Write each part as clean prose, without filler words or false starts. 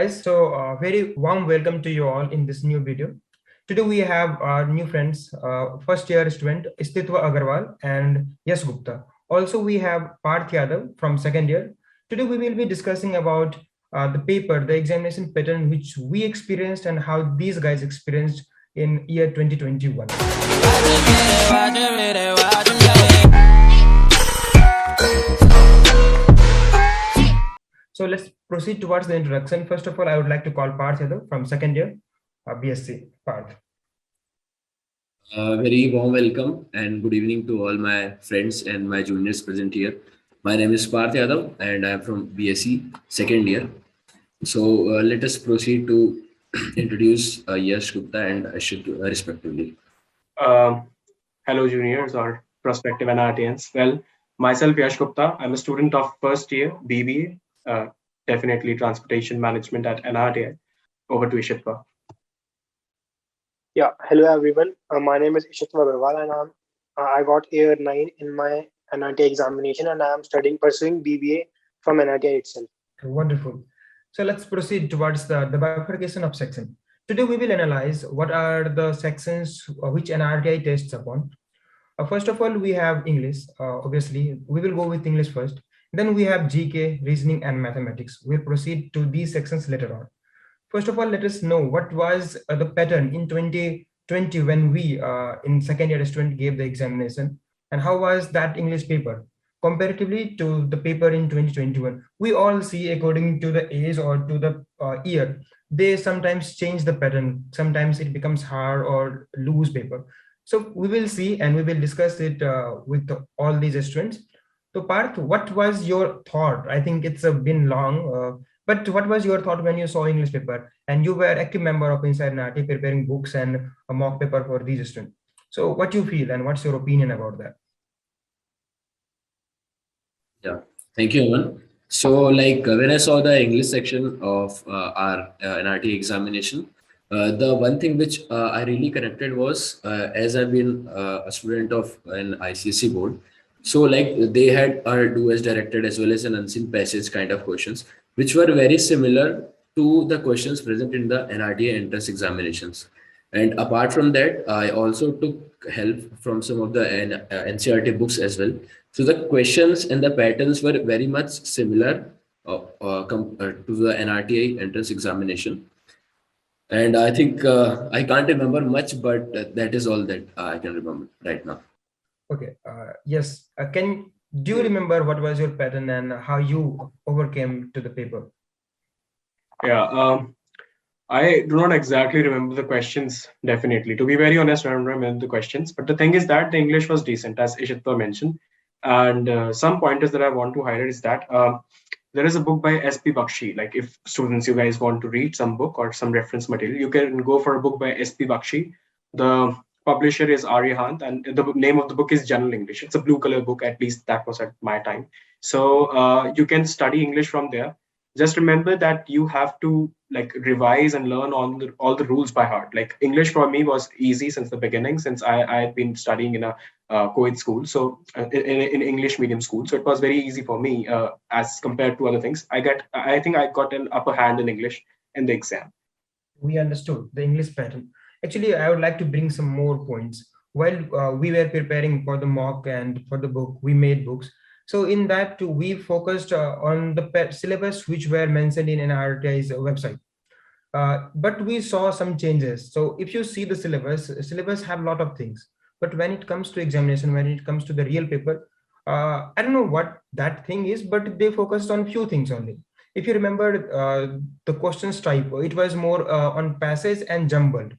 guys, so very warm welcome to you all in this new video. Today we have our new friends, first year student Istitwa Agarwal and Yash Gupta. Also we have Parth Yadav from second year. Today we will be discussing about the paper, the examination pattern which we experienced and how these guys experienced in year 2021. So let's proceed towards the introduction. First of all, I would like to call Parth Yadav from second year, BSc. Parth. Very warm welcome and good evening to all my friends and my juniors present here. My name is Parth Yadav and I am from BSc second year. So let us proceed to introduce Yash Gupta and Ashit respectively. Hello juniors or prospective NRTIans. Well, myself Yash Gupta. I'm a student of first year BBA, definitely transportation management at NRTI. Over to Ishitwa. Yeah, hello everyone. My name is Ishitwa Agarwal and I got year 9 in my NRTI examination and I am pursuing BBA from NRTI itself. Wonderful. So let's proceed towards the bifurcation of section. Today we will analyze what are the sections which NRTI tests upon. First of all, we have English. Obviously, we will go with English first. Then we have GK, reasoning and mathematics. We'll proceed to these sections later on. First of all, let us know what was the pattern in 2020 when we in second year student gave the examination, and how was that English paper comparatively to the paper in 2021. We all see according to the age or to the year, they sometimes change the pattern. Sometimes it becomes hard or loose paper. So we will see and we will discuss it with all these students. So Parth, what was your thought? I think it's been long, but what was your thought when you saw English paper and you were active member of Inside NRTI preparing books and a mock paper for these students? So what you feel and what's your opinion about that? Yeah, thank you, Aman. So like when I saw the English section of our NRTI examination, the one thing which I really connected was as I've been a student of an ICSE board. So like they had a do as directed as well as an unseen passage kind of questions, which were very similar to the questions present in the NRTI entrance examinations. And apart from that, I also took help from some of the NCERT books as well. So the questions and the patterns were very much similar to the NRTI entrance examination. And I think I can't remember much, but that is all that I can remember right now. Okay. Yes. Do you remember what was your pattern and how you overcame to the paper? Yeah. I do not exactly remember the questions, definitely. To be very honest, I don't remember the questions. But the thing is that the English was decent, as Ishitwa mentioned. And some pointers that I want to highlight is that there is a book by S.P. Bakshi. Like if students, you guys want to read some book or some reference material, you can go for a book by S.P. Bakshi. The publisher is Aryahant, and the name of the book is General English. It's a blue color book, at least that was at my time. So you can study English from there. Just remember that you have to like revise and learn all the rules by heart. Like English for me was easy since the beginning, since I had been studying in a co-ed school, so in English medium school. So it was very easy for me as compared to other things. I think I got an upper hand in English in the exam. We understood the English pattern. Actually, I would like to bring some more points. While we were preparing for the mock and for the book, we made books. So in that, we focused on the syllabus which were mentioned in NRTI's website. But we saw some changes. So if you see the syllabus have a lot of things. But when it comes to examination, when it comes to the real paper, I don't know what that thing is, but they focused on few things only. If you remember the questions type, it was more on passage and jumbled.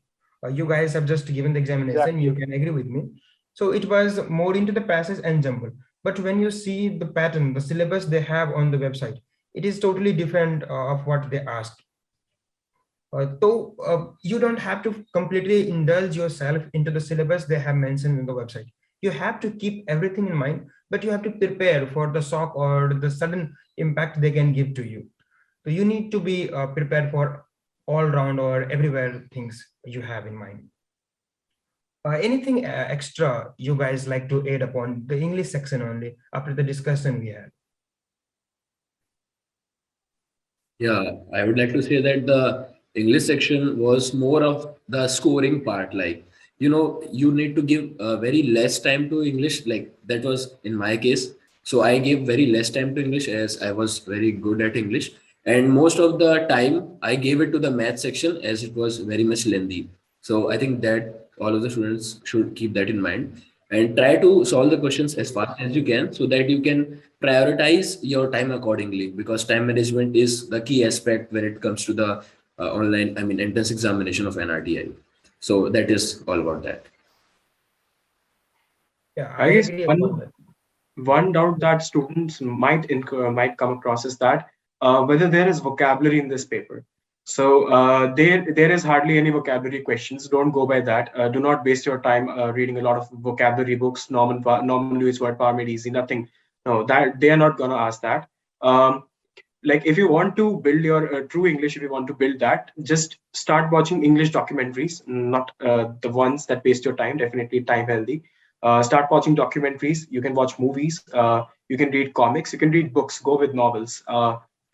You guys have just given the examination, exactly. You can agree with me. So it was more into the passage and jumbled. But when you see the pattern, the syllabus they have on the website, it is totally different of what they asked. So you don't have to completely indulge yourself into the syllabus they have mentioned in the website. You have to keep everything in mind, but you have to prepare for the shock or the sudden impact they can give to you. So you need to be prepared for all round or everywhere things you have in mind. Anything extra you guys like to add upon the English section only after the discussion we had? Yeah, I would like to say that the English section was more of the scoring part. Like, you need to give very less time to English. Like that was in my case. So I gave very less time to English as I was very good at English. And most of the time I gave it to the math section as it was very much lengthy. So I think that all of the students should keep that in mind and try to solve the questions as fast as you can so that you can prioritize your time accordingly, because time management is the key aspect when it comes to the online, I mean, entrance examination of NRTI. So that is all about that. Yeah, I I guess agree upon that. one doubt that students might come across is that whether there is vocabulary in this paper. So there is hardly any vocabulary questions. Don't go by that. Do not waste your time reading a lot of vocabulary books. Norman Lewis word power made easy. Nothing. No, that they are not gonna ask that. Like if you want to build your true English, if you want to build that, just start watching English documentaries, not the ones that waste your time. Definitely time healthy. Start watching documentaries. You can watch movies. You can read comics. You can read books. Go with novels.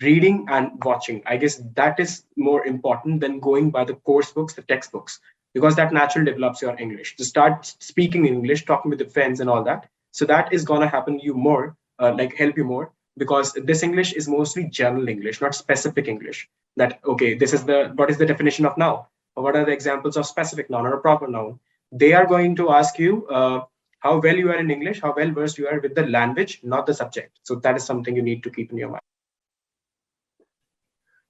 Reading and watching, I guess that is more important than going by the course books, the textbooks, because that naturally develops your English. To start speaking English, talking with the friends and all that. So that is gonna happen you more, like help you more, because this English is mostly general English, not specific English. That okay, this is the what is the definition of noun, or what are the examples of specific noun or a proper noun. They are going to ask you how well you are in English, how well versed you are with the language, not the subject. So that is something you need to keep in your mind.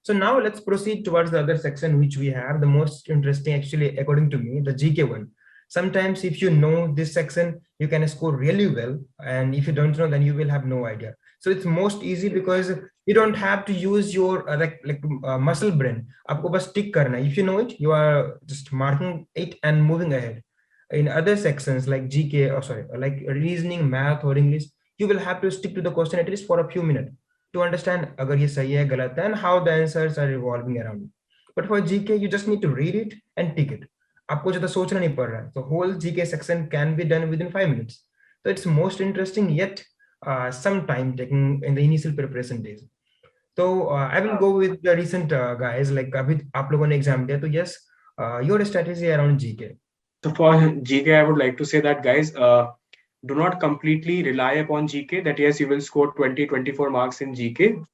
So now let's proceed towards the other section, which we have the most interesting, actually, according to me, the GK one. Sometimes if you know this section, you can score really well. And if you don't know, then you will have no idea. So it's most easy because you don't have to use your muscle brain. आपको बस tick करना है. If you know it, you are just marking it and moving ahead. In other sections like GK, or sorry, like reasoning, math, or English, you will have to stick to the question at least for a few minutes to understand अगर ये सही है गलत है and how the answers are revolving around it. But for GK, you just need to read it and tick it. आपको ज़्यादा सोचना नहीं पड़ रहा है. So whole GK section can be done within 5 minutes. So it's most interesting, yet some time taking in the initial preparation days. So I will go with the recent guys, like अभी आप लोगों ने exam दिया, तो yes, your strategy around GK. So for GK, I would like to say that guys, do not completely rely upon GK that yes, you will score 20, 24 marks in GK.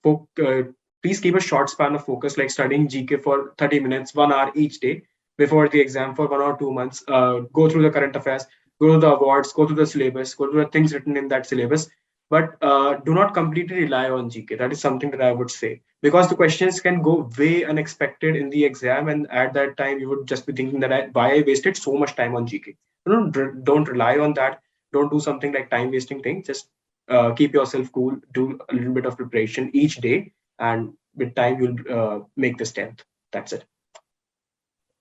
Please keep a short span of focus, like studying GK for 30 minutes, 1 hour each day before the exam for 1 or 2 months. Go through the current affairs, go to the awards, go to the syllabus, go to the things written in that syllabus. But do not completely rely on GK. That is something that I would say, because the questions can go way unexpected in the exam, and at that time you would just be thinking that why I wasted so much time on GK. Don't rely on that. Don't do something like time wasting thing. Just keep yourself cool. Do a little bit of preparation each day, and with time you'll make this 10th. That's it.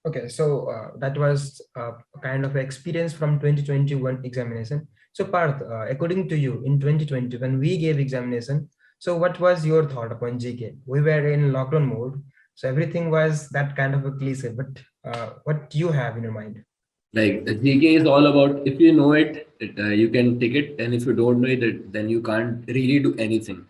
Okay, so that was kind of experience from 2021 examination. So Parth, according to you, in 2020, when we gave examination, so what was your thought upon GK? We were in lockdown mode, so everything was that kind of a cliche, but what do you have in your mind? Like GK is all about, if you know you can take it, and if you don't know it, then you can't really do anything.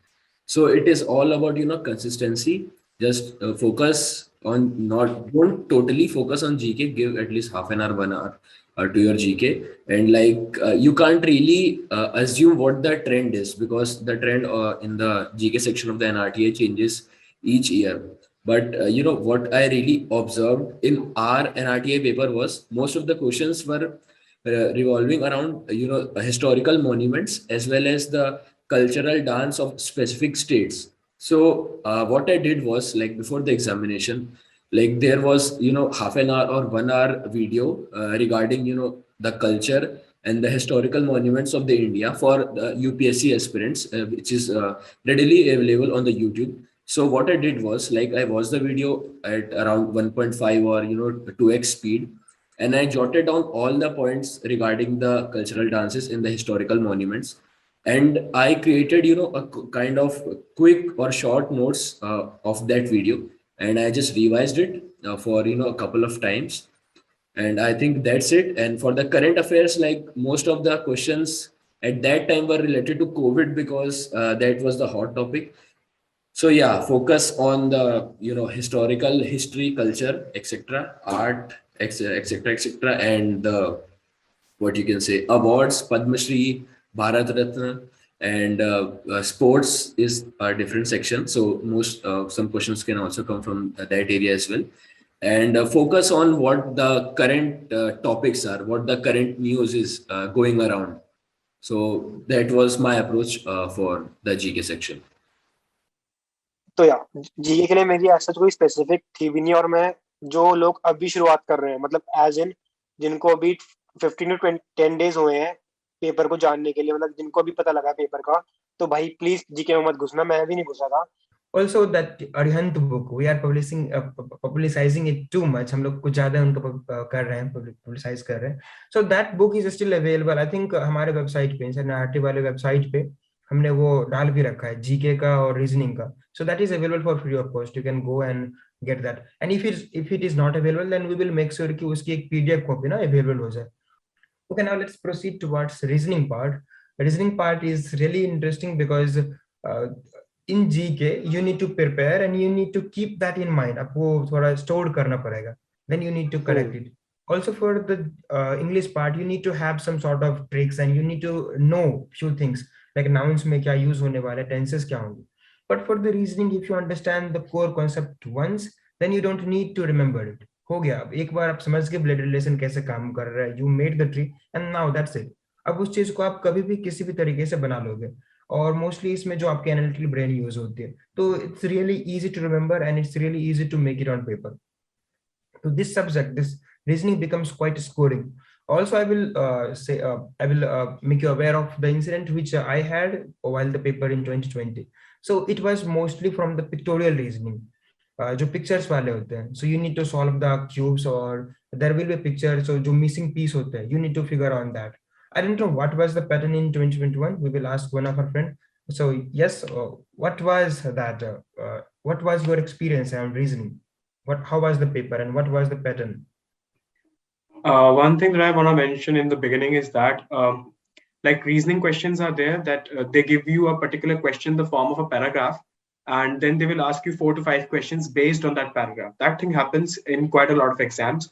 So it is all about consistency. Just focus on, not don't totally focus on GK. Give at least half an hour, 1 hour to your GK, and like you can't really assume what the trend is, because the trend in the GK section of the NRTA changes each year. But what I really observed in our NRTA paper was most of the questions were revolving around historical monuments as well as the cultural dance of specific states. So what I did was, like, before the examination, like there was half an hour or 1 hour video regarding the culture and the historical monuments of the India for the UPSC aspirants, which is readily available on the YouTube. So what I did was, like, I watched the video at around 1.5 or 2x speed, and I jotted down all the points regarding the cultural dances in the historical monuments, and I created a kind of quick or short notes of that video, and I just revised it for a couple of times, and I think that's it. And for the current affairs, like, most of the questions at that time were related to COVID, because that was the hot topic. So yeah, focus on the historical history, culture, etc., art, etc., etc., and the what you can say awards, Padma Shri, Bharat Ratna, and sports is a different section. So most some questions can also come from that area as well. And focus on what the current topics are, what the current news is going around. So that was my approach for the GK section. तो या GK के लिए मेरी ऐसा कोई specific थी भी नहीं, और मैं जो लोग अभी शुरुआत कर रहे हैं, मतलब एज इन जिनको अभी 15 to 10 डेज हुए हैं पेपर को जानने के लिए, मतलब जिनको अभी पता लगा पेपर का, तो भाई प्लीज जीके में मत घुसना, मैं भी नहीं घुसा था. Also that Arihant book, we are publicizing it too much. हम लोग कुछ ज्यादा उनको कर रहे हैं, publicize कर रहे हैं. So that book is still available. I think हमारे वेबसाइट पे, NRT वाले वेबसाइट पे हमने वो डाल भी रखा है, जीके का और रीजनिंग का. So that is available for free of cost. You can go and get that. And if it is not available, then we will make sure कि उसकी एक PDF copy ना available हो जाए. Okay, now let's proceed towards reasoning part. The reasoning part is really interesting because in GK you need to prepare and you need to keep that in mind. आपको थोड़ा stored करना पड़ेगा. Then you need to correct it. Also for the English part, you need to have some sort of tricks and you need to know few things like nouns में क्या use होने वाला है, tenses क्या होंगे. But for the reasoning, if you understand the core concept once, then you don't need to remember it. हो गया, अब एक बार आप समझ गए ब्लड रिलेशन कैसे काम कर रहा है, you made the tree and now that's it. अब उस चीज को आप कभी भी किसी भी तरीके से बना लोगे, और मोस्टली इसमें जो आपके एनालिटिकल ब्रेन यूज होती है, तो it's really easy to remember and it's really easy to make it on paper. तो this subject, this reasoning becomes quite scoring. Also, I will make you aware of the incident which I had while the paper in 2020. So it was mostly from the pictorial reasoning. जो pictures वाले होते हैं, so you need to solve the cubes or there will be a picture, so जो missing piece होते हैं, you need to figure on that. I don't know what was the pattern in 2021. We will ask one of our friends. So yes, what was that? What was your experience on reasoning? How was the paper and what was the pattern? One thing that I want to mention in the beginning is that like reasoning questions are there that they give you a particular question in the form of a paragraph, and then they will ask you 4 to 5 questions based on that paragraph. That thing happens in quite a lot of exams.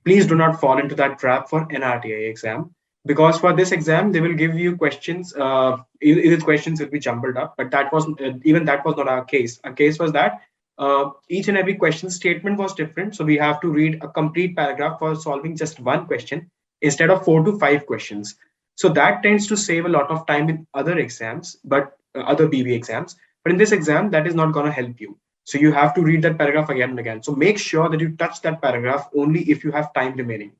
Please do not fall into that trap for NRTI exam, because for this exam they will give you questions. Either questions will be jumbled up, but that was even that was not our case. Our case was that each and every question statement was different, so we have to read a complete paragraph for solving just one question instead of 4 to 5 questions. So that tends to save a lot of time in other exams, but other BB exams. But in this exam, that is not going to help you. So you have to read that paragraph again and again. So make sure that you touch that paragraph only if you have time remaining.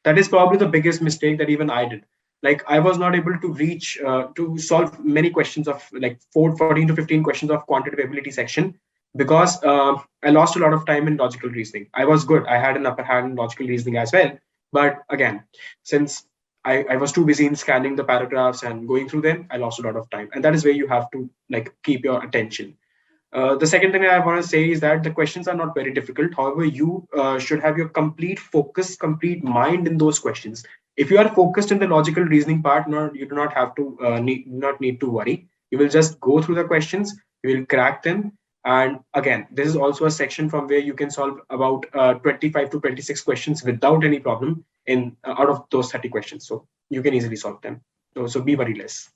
That is probably the biggest mistake that even I did. Like I was not able to reach to solve many questions of like 14 to 15 questions of quantitative ability section, because I lost a lot of time in logical reasoning. I was good. I had an upper hand in logical reasoning as well. But again, since I was too busy in scanning the paragraphs and going through them, I lost a lot of time. And that is where you have to like keep your attention. The second thing I want to say is that the questions are not very difficult. However, you should have your complete focus, complete mind in those questions. If you are focused in the logical reasoning part, you do not have to need to worry. You will just go through the questions, you will crack them. And again, this is also a section from where you can solve about 25 to 26 questions without any problem in out of those 30 questions. So you can easily solve them. So be worryless.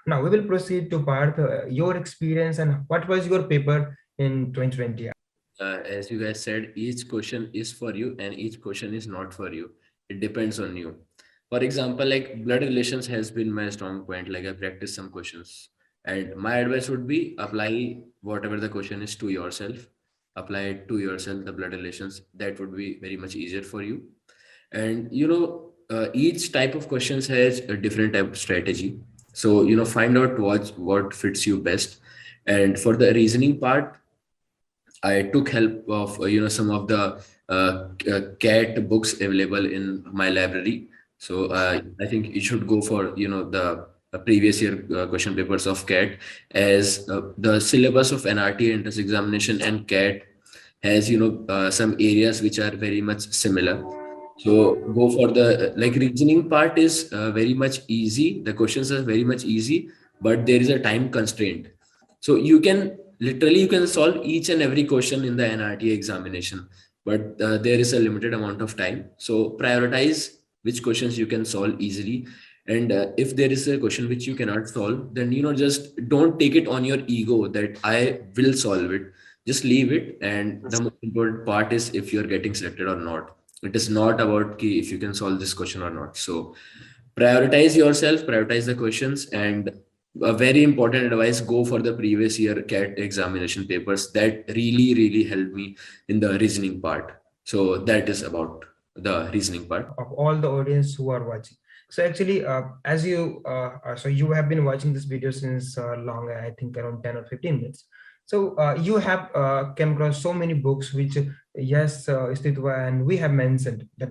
Now we will proceed to Parth, your experience and what was your paper in 2020? As you guys said, each question is for you and each question is not for you. It depends on you. For example, like blood relations has been my strong point. Like I practiced some questions, and my advice would be apply whatever the question is to yourself. Apply it to yourself, the blood relations. That would be very much easier for you. And each type of questions has a different type of strategy. So find out what fits you best. And for the reasoning part, I took help of some of the CAT books available in my library. So I think you should go for the previous year question papers of CAT, as the syllabus of NRT entrance examination and CAT has some areas which are very much similar. So go for the like reasoning part is very much easy. The questions are very much easy, but there is a time constraint. So you can solve each and every question in the NRTA examination, but there is a limited amount of time. So prioritize which questions you can solve easily. And if there is a question which you cannot solve, then, just don't take it on your ego that I will solve it. Just leave it. And the most important part is if you're getting selected or not. It is not about if you can solve this question or not. So prioritize yourself, prioritize the questions, and a very important advice, go for the previous year CAT examination papers. That really helped me in the reasoning part. So that is about the reasoning part. Of all the audience who are watching. So actually, as you, so you have been watching this video since long, I think around 10 or 15 minutes. So you have came across so many books, which, yes, Istitwa, and we have mentioned that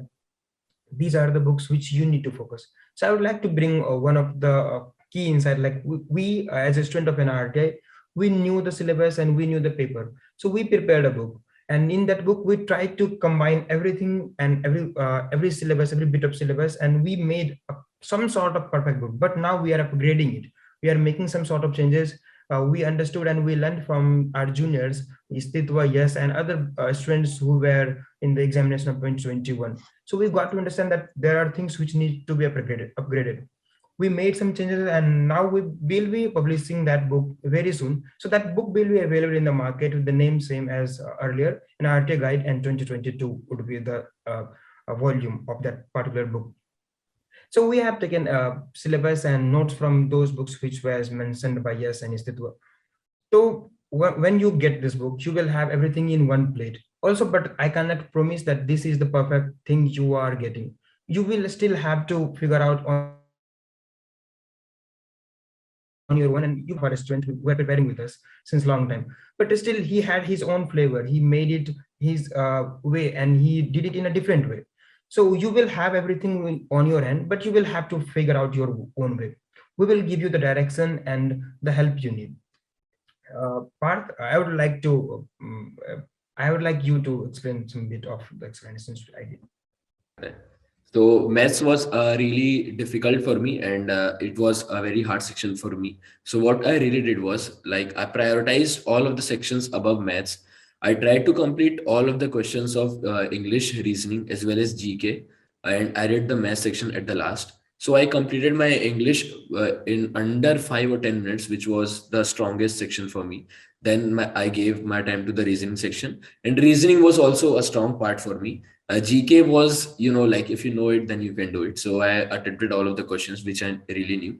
these are the books which you need to focus. So I would like to bring one of the key insight, like we as a student of NRTI, we knew the syllabus and we knew the paper. So we prepared a book. And in that book, we tried to combine everything and every syllabus, every bit of syllabus, and we made some sort of perfect book. But now we are upgrading it. We are making some sort of changes. We understood and we learned from our juniors, Istitwa, yes, and other students who were in the examination of 2021. So we got to understand that there are things which need to be upgraded. We made some changes, and now we will be publishing that book very soon. So that book will be available in the market with the name same as earlier, an RTA guide, and 2022 would be the volume of that particular book. So we have taken syllabus and notes from those books which was mentioned by Yes and Istitwa. So when you get this book, you will have everything in one plate. Also, but I cannot promise that this is the perfect thing you are getting. You will still have to figure out on your own, and you have a student who were preparing with us since long time. But still, he had his own flavor. He made it his way, and he did it in a different way. So you will have everything on your end, but you will have to figure out your own way. We will give you the direction and the help you need. Parth, I would like you to explain some bit of the explanations I did. So maths was really difficult for me, and it was a very hard section for me. So what I really did was, like, I prioritized all of the sections above maths. I tried to complete all of the questions of English, reasoning, as well as GK, and I did the math section at the last. So I completed my English in under 5 or 10 minutes, which was the strongest section for me. Then I gave my time to the reasoning section, and reasoning was also a strong part for me. GK was, like, if you know it, then you can do it. So I attempted all of the questions which I really knew.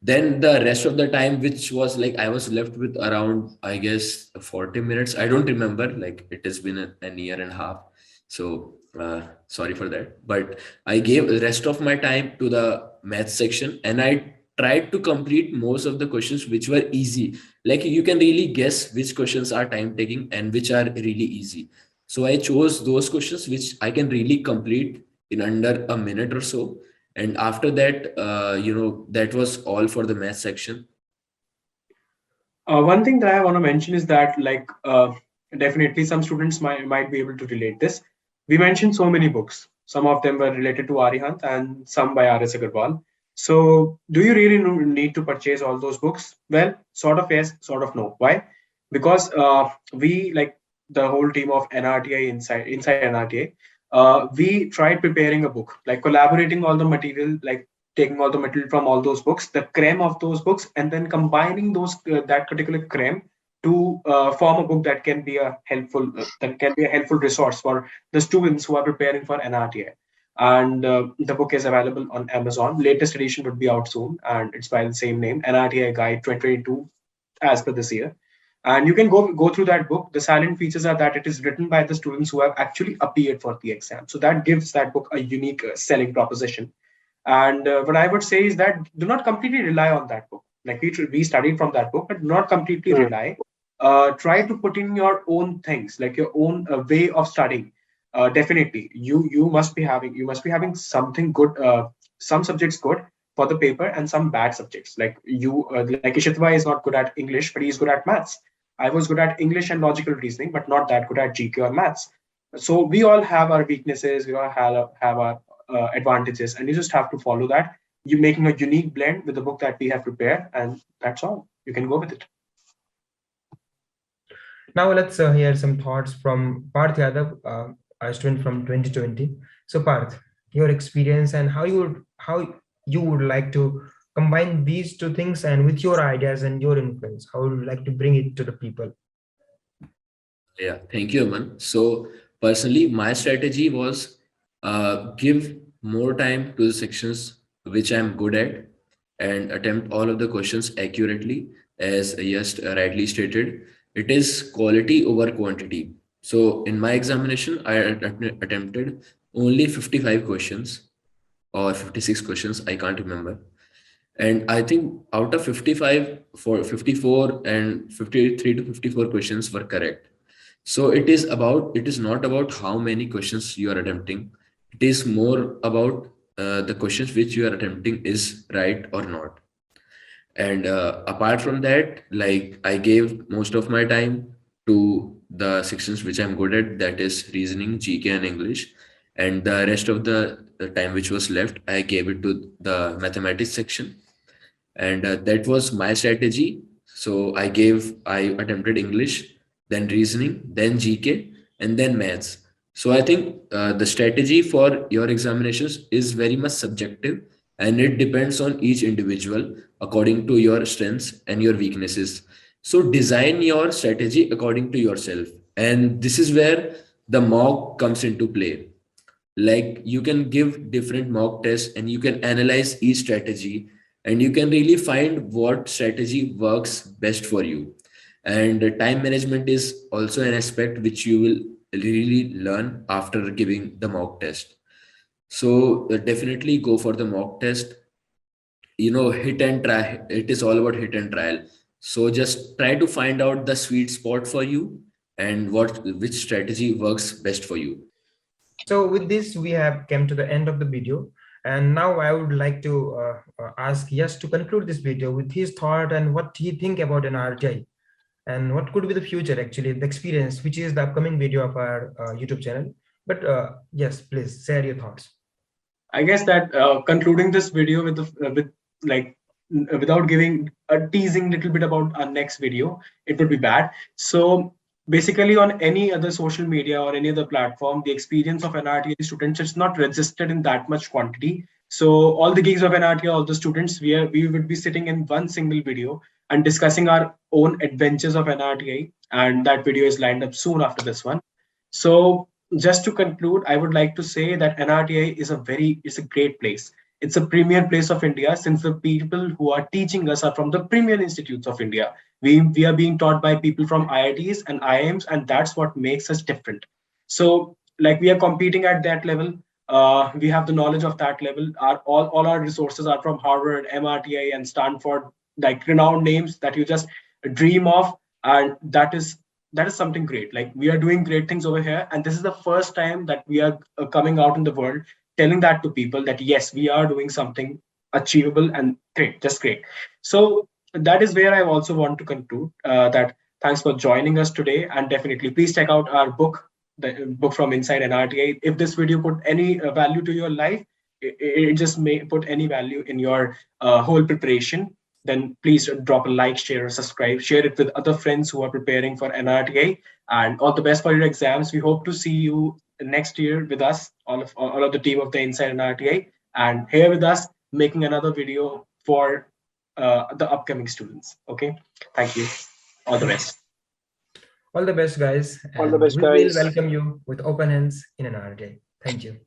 Then the rest of the time, which was like, I was left with around, I guess, 40 minutes. I don't remember, like, it has been a year and a half. So sorry for that. But I gave the rest of my time to the math section, and I tried to complete most of the questions which were easy. Like, you can really guess which questions are time taking and which are really easy. So I chose those questions which I can really complete in under a minute or so. And after that, that was all for the math section. One thing that I want to mention is that, like, definitely some students might be able to relate this. We mentioned so many books. Some of them were related to Arihant and some by R.S. Agarwal. So do you really need to purchase all those books? Well, sort of yes, sort of no. Why? Because we, like the whole team of NRTI inside NRTI, we tried preparing a book, like collaborating all the material, like taking all the material from all those books, the creme of those books, and then combining those that particular creme to form a book that can be a helpful resource for the students who are preparing for NRTI. And the book is available on Amazon. Latest edition would be out soon, and it's by the same name, NRTI Guide 2022, as per this year. And you can go through that book. The silent features are that it is written by the students who have actually appeared for the exam. So that gives that book a unique selling proposition. And what I would say is that do not completely rely on that book. Like, we studied from that book, but not completely rely. Try to put in your own things, like your own way of studying. Definitely, you must be having something good, some subjects good for the paper and some bad subjects. Like like Ishitva is not good at English, but he's good at maths. I was good at English and logical reasoning, but not that good at GK or maths. So we all have our weaknesses. We all have our advantages, and you just have to follow that. You're making a unique blend with the book that we have prepared, and that's all. You can go with it. Now let's hear some thoughts from Parth Yadav, a student from 2020. So Parth, your experience and how you would like to combine these two things and with your ideas and your influence, how would you like to bring it to the people? Yeah, thank you, Aman. So personally, my strategy was give more time to the sections which I'm good at and attempt all of the questions accurately. As Yash rightly stated, it is quality over quantity. So in my examination, I attempted only 55 questions or 56 questions, I can't remember. And I think out of 55, for 54 and 53 to 54 questions were correct. So it is not about how many questions you are attempting. It is more about the questions which you are attempting is right or not. And apart from that, like I gave most of my time to the sections which I'm good at, that is reasoning, GK, and English. And the rest of the time which was left, I gave it to the mathematics section. And that was my strategy. So I attempted English, then reasoning, then GK, and then maths. So I think the strategy for your examinations is very much subjective, and it depends on each individual according to your strengths and your weaknesses. So design your strategy according to yourself. And this is where the mock comes into play. Like you can give different mock tests and you can analyze each strategy and you can really find what strategy works best for you. And time management is also an aspect which you will really learn after giving the mock test. So definitely go for the mock test. You know, hit and try. It is all about hit and trial. So just try to find out the sweet spot for you and which strategy works best for you. So with this, we have come to the end of the video. And now I would like to ask Yash to conclude this video with his thought and what he think about an RTI and what could be the future, actually, the experience, which is the upcoming video of our YouTube channel. But yes, please share your thoughts. I guess that concluding this video with with like without giving a teasing little bit about our next video, it would be bad. So basically, on any other social media or any other platform, the experience of NRTI students is not registered in that much quantity. So all the gigs of NRTI, all the students, we would be sitting in one single video and discussing our own adventures of NRTI, and that video is lined up soon after this one. So just to conclude, I would like to say that NRTI is a great place. It's a premier place of India since the people who are teaching us are from the premier institutes of India. We are being taught by people from IITs and IIMs, and that's what makes us different. So like we are competing at that level. We have the knowledge of that level. All our resources are from Harvard, MRTI, and Stanford, like renowned names that you just dream of, and that is something great. Like we are doing great things over here, and this is the first time that we are coming out in the world telling that to people that yes, we are doing something achievable and great, just great. So that is where I also want to conclude that thanks for joining us today, and definitely please check out our book, the book from inside NRTI. If this video put any value to your life, it just may put any value in your whole preparation, then please drop a like, share, or subscribe. Share it with other friends who are preparing for NRTA. And all the best for your exams. We hope to see you next year with us, all of the team of the Inside NRTA, and here with us making another video for the upcoming students. Okay, thank you. All the best. All the best, guys. All the And best, we will guys. welcome you with open hands in an RTI. Thank you.